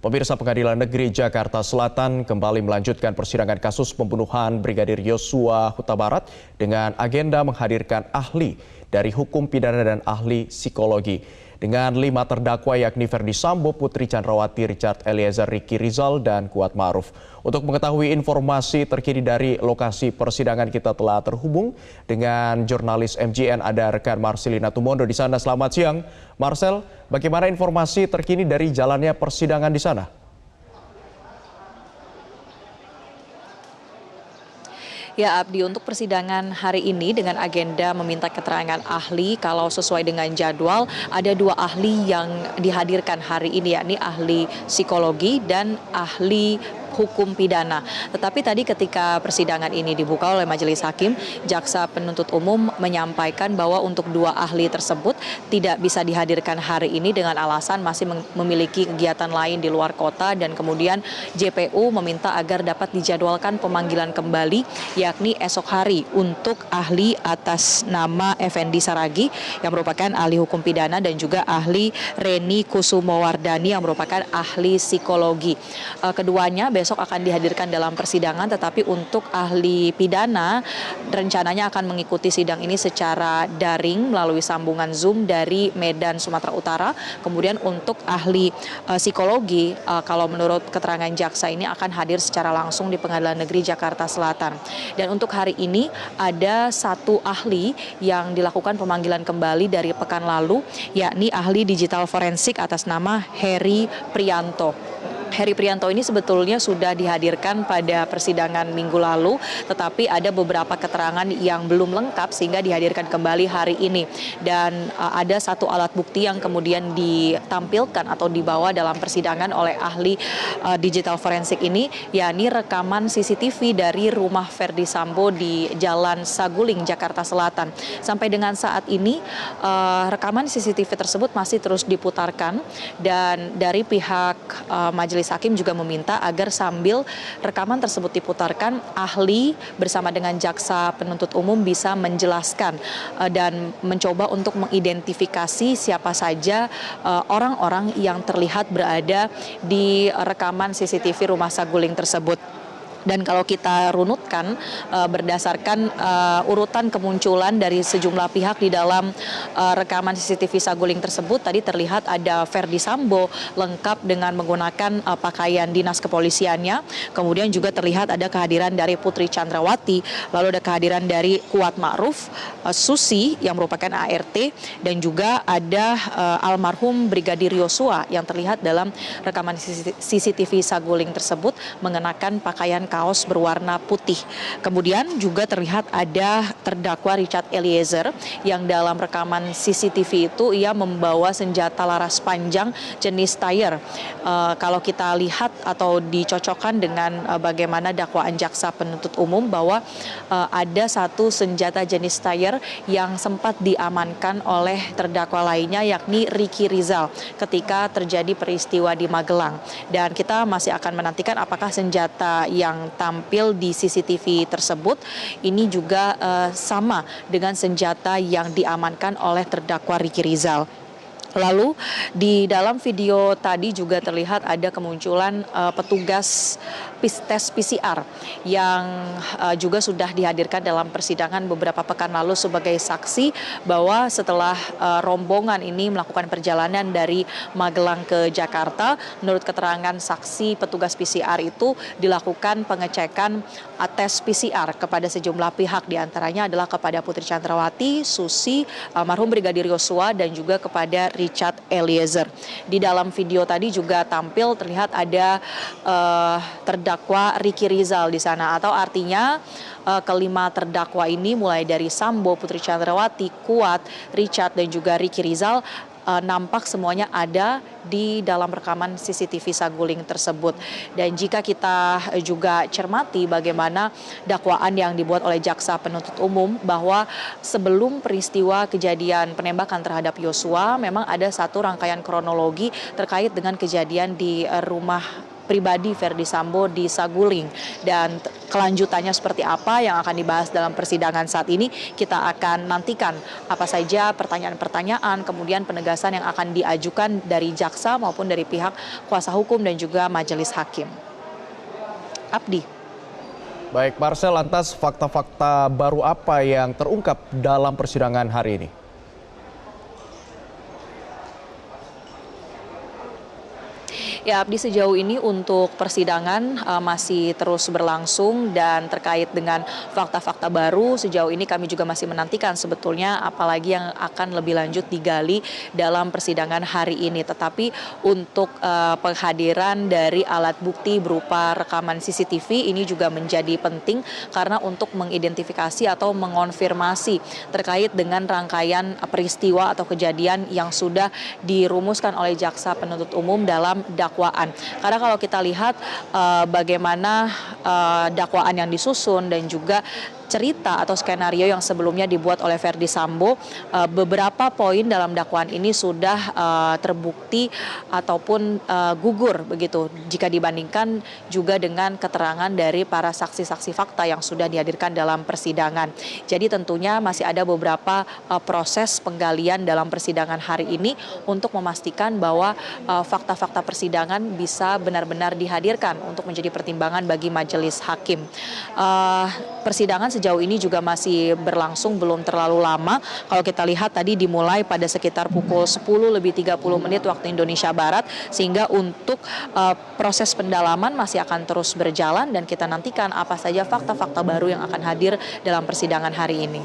Pemirsa, Pengadilan Negeri Jakarta Selatan kembali melanjutkan persidangan kasus pembunuhan Brigadir Yosua Huta Barat dengan agenda menghadirkan ahli dari hukum pidana dan ahli psikologi. Dengan 5 terdakwa yakni Ferdy Sambo, Putri Chandrawati, Richard Eliezer, Ricky Rizal, dan Kuat Ma'ruf. Untuk mengetahui informasi terkini dari lokasi persidangan, kita telah terhubung dengan jurnalis MJN, ada rekan Marcelina Tumondo di sana. Selamat siang, Marcel. Bagaimana informasi terkini dari jalannya persidangan di sana? Ya, Abdi, untuk persidangan hari ini dengan agenda meminta keterangan ahli, kalau sesuai dengan jadwal ada 2 ahli yang dihadirkan hari ini, yakni ahli psikologi dan ahli hukum pidana. Tetapi tadi ketika persidangan ini dibuka oleh majelis hakim, jaksa penuntut umum menyampaikan bahwa untuk 2 ahli tersebut tidak bisa dihadirkan hari ini dengan alasan masih memiliki kegiatan lain di luar kota, dan kemudian JPU meminta agar dapat dijadwalkan pemanggilan kembali yakni esok hari untuk ahli atas nama Effendi Saragih yang merupakan ahli hukum pidana dan juga ahli Reni Kusumowardani yang merupakan ahli psikologi. Keduanya besok akan dihadirkan dalam persidangan, tetapi untuk ahli pidana rencananya akan mengikuti sidang ini secara daring melalui sambungan Zoom dari Medan, Sumatera Utara. Kemudian untuk ahli psikologi, kalau menurut keterangan jaksa ini akan hadir secara langsung di Pengadilan Negeri Jakarta Selatan. Dan untuk hari ini ada 1 ahli yang dilakukan pemanggilan kembali dari pekan lalu, yakni ahli digital forensik atas nama Heri Prianto. Heri Prianto ini sebetulnya sudah dihadirkan pada persidangan minggu lalu, tetapi ada beberapa keterangan yang belum lengkap sehingga dihadirkan kembali hari ini. Dan ada 1 alat bukti yang kemudian ditampilkan atau dibawa dalam persidangan oleh ahli digital forensik ini, yakni rekaman CCTV dari rumah Ferdy Sambo di Jalan Saguling, Jakarta Selatan. Sampai dengan saat ini rekaman CCTV tersebut masih terus diputarkan, dan dari pihak majelis hakim juga meminta agar sambil rekaman tersebut diputarkan, ahli bersama dengan jaksa penuntut umum bisa menjelaskan dan mencoba untuk mengidentifikasi siapa saja orang-orang yang terlihat berada di rekaman CCTV rumah Saguling tersebut. Dan kalau kita runutkan berdasarkan urutan kemunculan dari sejumlah pihak di dalam rekaman CCTV Saguling tersebut, tadi terlihat ada Ferdy Sambo lengkap dengan menggunakan pakaian dinas kepolisiannya. Kemudian juga terlihat ada kehadiran dari Putri Chandrawati, lalu ada kehadiran dari Kuat Ma'ruf, Susi yang merupakan ART, dan juga ada almarhum Brigadir Yosua yang terlihat dalam rekaman CCTV Saguling tersebut mengenakan pakaian kaos berwarna putih. Kemudian juga terlihat ada terdakwa Richard Eliezer yang dalam rekaman CCTV itu ia membawa senjata laras panjang jenis tire. Kalau kita lihat atau dicocokkan dengan bagaimana dakwaan jaksa penuntut umum, bahwa ada 1 senjata jenis tire yang sempat diamankan oleh terdakwa lainnya yakni Ricky Rizal ketika terjadi peristiwa di Magelang. Dan kita masih akan menantikan apakah senjata yang tampil di CCTV tersebut ini juga sama dengan senjata yang diamankan oleh terdakwa Ricky Rizal. Lalu di dalam video tadi juga terlihat ada kemunculan petugas tes PCR yang juga sudah dihadirkan dalam persidangan beberapa pekan lalu sebagai saksi bahwa setelah rombongan ini melakukan perjalanan dari Magelang ke Jakarta, menurut keterangan saksi petugas PCR itu dilakukan pengecekan tes PCR kepada sejumlah pihak, diantaranya adalah kepada Putri Chandrawati, Susi, almarhum Brigadir Yosua, dan juga kepada Richard Eliezer. Di dalam video tadi juga tampil terlihat ada terdakwa Ricky Rizal di sana, atau artinya kelima terdakwa ini mulai dari Sambo, Putri Chandrawati, Kuat, Richard, dan juga Ricky Rizal nampak semuanya ada di dalam rekaman CCTV Saguling tersebut. Dan jika kita juga cermati bagaimana dakwaan yang dibuat oleh jaksa penuntut umum, bahwa sebelum peristiwa kejadian penembakan terhadap Yosua memang ada 1 rangkaian kronologi terkait dengan kejadian di rumah pribadi Verdi Sambo di Saguling. Dan kelanjutannya seperti apa yang akan dibahas dalam persidangan saat ini, kita akan nantikan apa saja pertanyaan-pertanyaan, kemudian penegasan yang akan diajukan dari jaksa maupun dari pihak kuasa hukum dan juga majelis hakim. Abdi. Baik, Marcel, lantas fakta-fakta baru apa yang terungkap dalam persidangan hari ini? Ya, Abdi, sejauh ini untuk persidangan masih terus berlangsung, dan terkait dengan fakta-fakta baru sejauh ini kami juga masih menantikan sebetulnya apalagi yang akan lebih lanjut digali dalam persidangan hari ini. Tetapi untuk penghadiran dari alat bukti berupa rekaman CCTV ini juga menjadi penting karena untuk mengidentifikasi atau mengonfirmasi terkait dengan rangkaian peristiwa atau kejadian yang sudah dirumuskan oleh jaksa penuntut umum dalam dakwaan. Karena kalau kita lihat bagaimana dakwaan yang disusun dan juga cerita atau skenario yang sebelumnya dibuat oleh Verdi Sambo, beberapa poin dalam dakwaan ini sudah terbukti ataupun gugur begitu jika dibandingkan juga dengan keterangan dari para saksi-saksi fakta yang sudah dihadirkan dalam persidangan. Jadi tentunya masih ada beberapa proses penggalian dalam persidangan hari ini untuk memastikan bahwa fakta-fakta persidangan bisa benar-benar dihadirkan untuk menjadi pertimbangan bagi majelis hakim. Persidangan sejauh ini juga masih berlangsung belum terlalu lama. Kalau kita lihat tadi dimulai pada sekitar pukul 10:30 waktu Indonesia Barat, sehingga untuk proses pendalaman masih akan terus berjalan dan kita nantikan apa saja fakta-fakta baru yang akan hadir dalam persidangan hari ini.